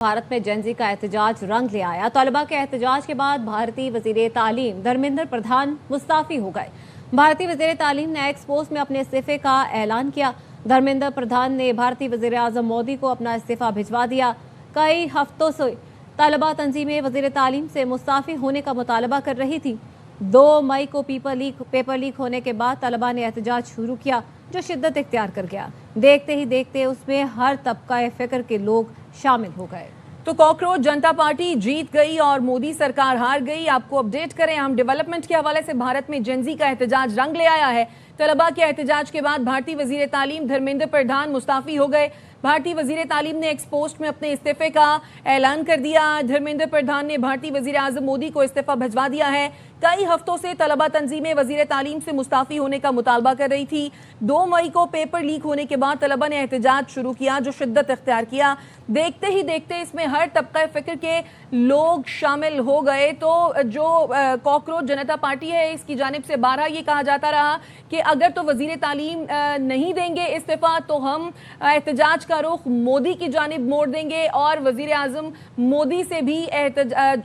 भारत में जेनजी का एहतजाज रंग ले आया। तलबा के एहतजाज के बाद भारतीय वजीर तालीम धर्मेंद्र प्रधान मुस्ताफी हो गए। भारतीय वजीर तालीम ने एक्स पोस्ट में अपने इस्तीफे का ऐलान किया। धर्मेंद्र प्रधान ने भारतीय वजीर आजम मोदी को अपना इस्तीफा भिजवा दिया। कई हफ्तों से तलबा तंजीमें वजीर तालीम से मुस्ताफी होने का मुतालबा कर रही थी। 2 मई को पेपर लीक होने के बाद तलबा ने एहतजाज शुरू किया, जो शिद्दत इख्तियार कर गया। देखते ही देखते उसमें हर तबका फिक्र के लोग शामिल हो गए। तो कॉकरोच जनता पार्टी जीत गई और मोदी सरकार हार गई। आपको अपडेट करें हम डेवलपमेंट के हवाले से। भारत में जेनजी का एहतजाज रंग ले आया है। तलबा के एहतजाज के बाद भारतीय वजीर तालीम धर्मेंद्र प्रधान मुस्ताफी हो गए। भारतीय वजीर तालीम ने एक्स पोस्ट में अपने इस्तीफे का ऐलान कर दिया। धर्मेंद्र प्रधान ने भारतीय वजीर आजम मोदी को इस्तीफा भिजवा दिया है। कई हफ्तों से तलबा तंजीमें वजीर तालीम से मुस्ताफी होने का मुतालबा कर रही थी। 2 मई को पेपर लीक होने के बाद तलबा ने एहतजाज शुरू किया, जो शिद्दत इख्तियार किया। देखते ही देखते इसमें हर तबका फिक्र के लोग शामिल हो गए। तो जो कॉकरोच जनता पार्टी है, इसकी जानिब से बारहा ये कहा जाता रहा कि अगर तो वजीर तालीम नहीं देंगे इस्तीफा तो हम एहतजाज का रुख मोदी की जानिब मोड़ देंगे और वजीर आजम मोदी से भी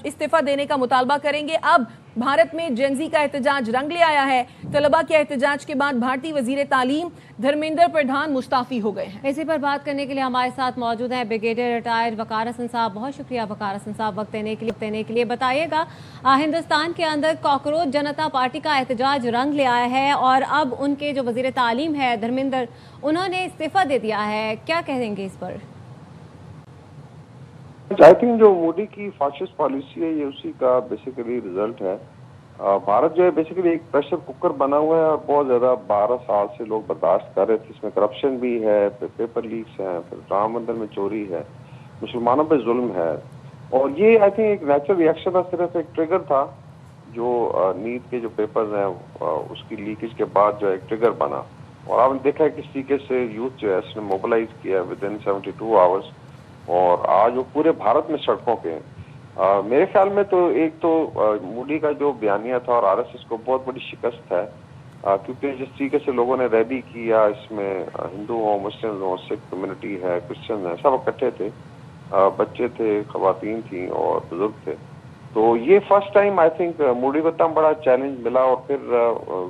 इस्तीफा देने का मुतालबा करेंगे। अब भारत में जेनजी का एहतजाज रंग ले आया है। तलबा के एहतजाज के बाद भारतीय वजीर तालीम धर्मेंद्र प्रधान मुस्ताफी हो गए हैं। इसी पर बात करने के लिए हमारे साथ मौजूद हैं ब्रिगेडियर रिटायर्ड वकार हसन साहब। बहुत शुक्रिया वकार हसन साहब वक्त देने के लिए। बताइएगा, हिंदुस्तान के अंदर कॉकरोच जनता पार्टी का एहतजाज रंग ले आया है और अब उनके जो वजीर तालीम है धर्मेंद्र, उन्होंने इस्तीफा दे दिया है। क्या कहेंगे इस पर? आई थिंक जो मोदी की फासिस्ट पॉलिसी है, ये उसी का बेसिकली रिजल्ट है। भारत जो है बेसिकली एक प्रेशर कुकर बना हुआ है और बहुत ज्यादा 12 साल से लोग बर्दाश्त कर रहे थे। इसमें करप्शन भी है, फिर पेपर लीक्स हैं, फिर राम मंदिर में चोरी है, मुसलमानों पे जुल्म है। और ये आई थिंक एक नेचुरल रिएक्शन था, सिर्फ एक ट्रिगर था जो नीट के जो पेपर्स हैं उसकी लीकेज के बाद जो एक ट्रिगर बना। और आपने देखा है किस तरीके से यूथ जो है इसने मोबिलाइज किया विद इन 72 आवर्स और आज वो पूरे भारत में सड़कों पे हैं। मेरे ख्याल में तो एक तो मोदी का जो बयानिया था और आरएसएस को बहुत बड़ी शिकस्त है, क्योंकि जिस तरीके से लोगों ने रैली किया, इसमें हिंदू हो, मुस्लिम हो, सिख कम्युनिटी है, क्रिश्चियन है, सब इकट्ठे थे, बच्चे थे, खवातीन थी और बुजुर्ग थे। तो ये first time I think Modi को इतना बड़ा चैलेंज मिला और फिर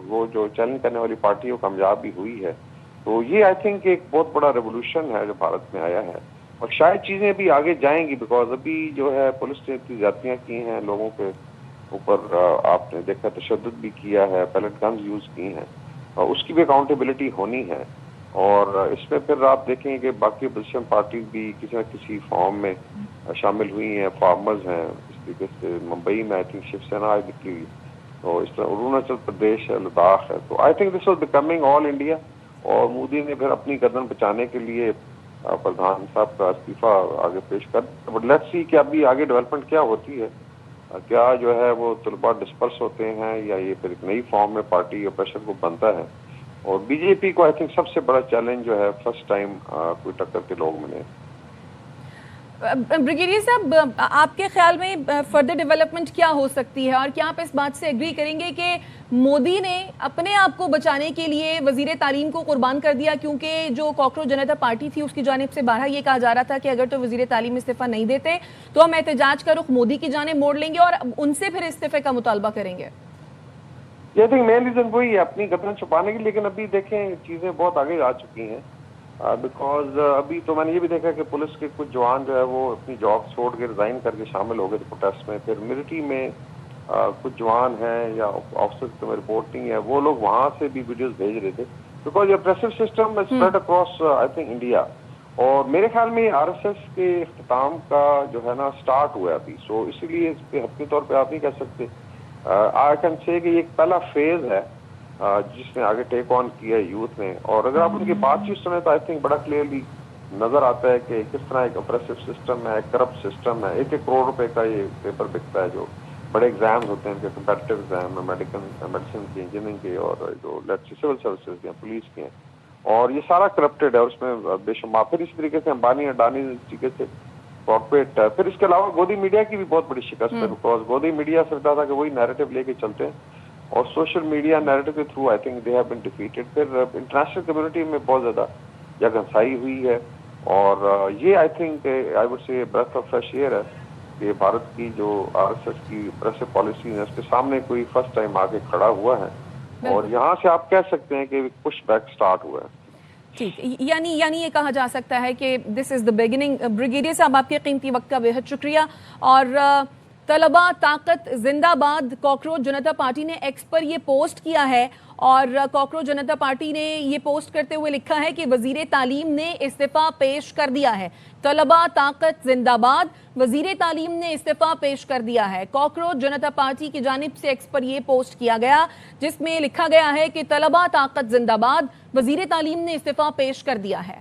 वो जो चैलेंज करने वाली पार्टी वो कामयाब भी हुई है। तो ये आई थिंक एक बहुत बड़ा रेवोल्यूशन है जो भारत में आया है और शायद चीजें भी आगे जाएंगी, बिकॉज अभी जो है पुलिस ने इतनी ज्यादतियां की हैं लोगों के ऊपर, आपने देखा तशद्दुद भी किया है, पैलेट गन्स यूज की हैं और उसकी भी अकाउंटेबिलिटी होनी है। और इसमें फिर आप देखेंगे कि बाकी अपोजिशन पार्टीज भी किसी न किसी फॉर्म में शामिल हुई हैं। फार्मर्स हैं, इस तरीके से मुंबई में आई थिंक शिवसेना आई निकली हुई, तो इस तरह अरुणाचल प्रदेश है, लद्दाख है। तो I think this was becoming all India और मोदी ने फिर अपनी गर्दन बचाने के लिए प्रधान साहब का इस्तीफा आगे पेश कर। बट लेट्स सी कि अभी आगे डेवलपमेंट क्या होती है, क्या जो है वो तलबा डिस्पर्स होते हैं या ये फिर एक नई फॉर्म में पार्टी या प्रेशर को बनता है। और बीजेपी को आई थिंक सबसे बड़ा चैलेंज जो है फर्स्ट टाइम कोई टक्कर के लोग मिले। ब्रिगेडियर साहब, आपके ख्याल में फर्दर डेवलपमेंट क्या हो सकती है और क्या आप इस बात से एग्री करेंगे कि मोदी ने अपने आप को बचाने के लिए वजीर तालीम को कुर्बान कर दिया? क्योंकि जो कॉकरोच जनता पार्टी थी उसकी जानिब से बारहा ये कहा जा रहा था कि अगर तो वजीर तालीम इस्तीफा नहीं देते तो हम एहतजाज का रुख मोदी की जानिब मोड़ लेंगे और उनसे फिर इस्तीफे का मुतालबा करेंगे। आई थिंक मेन रीजन वही है, अपनी गर्दन छुपाने की। लेकिन अभी देखें चीजें बहुत आगे जा चुकी हैं, बिकॉज अभी तो मैंने ये भी देखा कि पुलिस के कुछ जवान जो है वो अपनी जॉब छोड़ के रिजाइन करके शामिल हो गए थे प्रोटेस्ट में। फिर मिलिट्री में कुछ जवान हैं या ऑफिसर्स की रिपोर्ट नहीं है, वो लोग वहां से भी वीडियोस भेज रहे थे, बिकॉज ये प्रेसिव system spread across I think India. और मेरे ख्याल में आरएसएस के इख्तिताम का जो है ना स्टार्ट हुआ है अभी, सो इसीलिए इस पे हकीकी तौर पर आप नहीं कह सकते। आई कैन से कि ये एक पहला फेज है जिसने आगे टेक ऑन किया यूथ ने। और अगर आप उनकी बातचीत सुने तो आई थिंक बड़ा क्लियरली नजर आता है कि किस तरह एक ऑपरेसिव सिस्टम है, करप्ट सिस्टम है। 1-1 करोड़ रुपए का ये पेपर बिकता है, जो बड़े एग्जाम्स होते हैं, कंपेटिटिव एग्जाम है, मेडिसिन की, इंजीनियरिंग के और जो सिविल सर्विसेज के, पुलिस के, और ये सारा करप्टेड है। और उसमें बेशुमार फिर इसी तरीके से अंबानी अडानी इस तरीके से कॉर्पोरेट है। फिर इसके अलावा गोदी मीडिया की भी बहुत बड़ी शिकस्त है, बिकॉज गोदी मीडिया सोचता था कि वही नैरेटिव लेके चलते हैं और सोशल मीडिया नैरेटिव के through I think they have been defeated. फिर इंटरनेशनल कम्युनिटी में बहुत ज्यादा जगहसाई हुई है اور یہ I think I would say breath of fresh air ہے کہ بھارت کی جو RSS کی پریسو پالیسی ہے اس کے سامنے کوئی فرسٹ ٹائم آگے کھڑا ہوا ہے اور یہاں سے آپ کہہ سکتے ہیں کہ پش بیک سٹارٹ ہوا ہے. ٹھیک، یعنی یہ کہا جا سکتا ہے کہ دس از دا بگننگ. بریگیڈیئر صاحب آپ کے قیمتی وقت کا بہت شکریہ. اور طلبہ طاقت زندہ باد کاکروچ جنتا پارٹی نے ایکس پر یہ پوسٹ کیا ہے اور کاکروچ جنتا پارٹی نے یہ پوسٹ کرتے ہوئے لکھا ہے کہ وزیر تعلیم نے استعفیٰ پیش کر دیا ہے. طلبہ طاقت زندہ باد، وزیر تعلیم نے استعفیٰ پیش کر دیا ہے. کاکروچ جنتا پارٹی کی جانب سے ایکس پر یہ پوسٹ کیا گیا جس میں لکھا گیا ہے کہ طلبہ طاقت زندہ باد، وزیر تعلیم نے استعفیٰ پیش کر دیا ہے.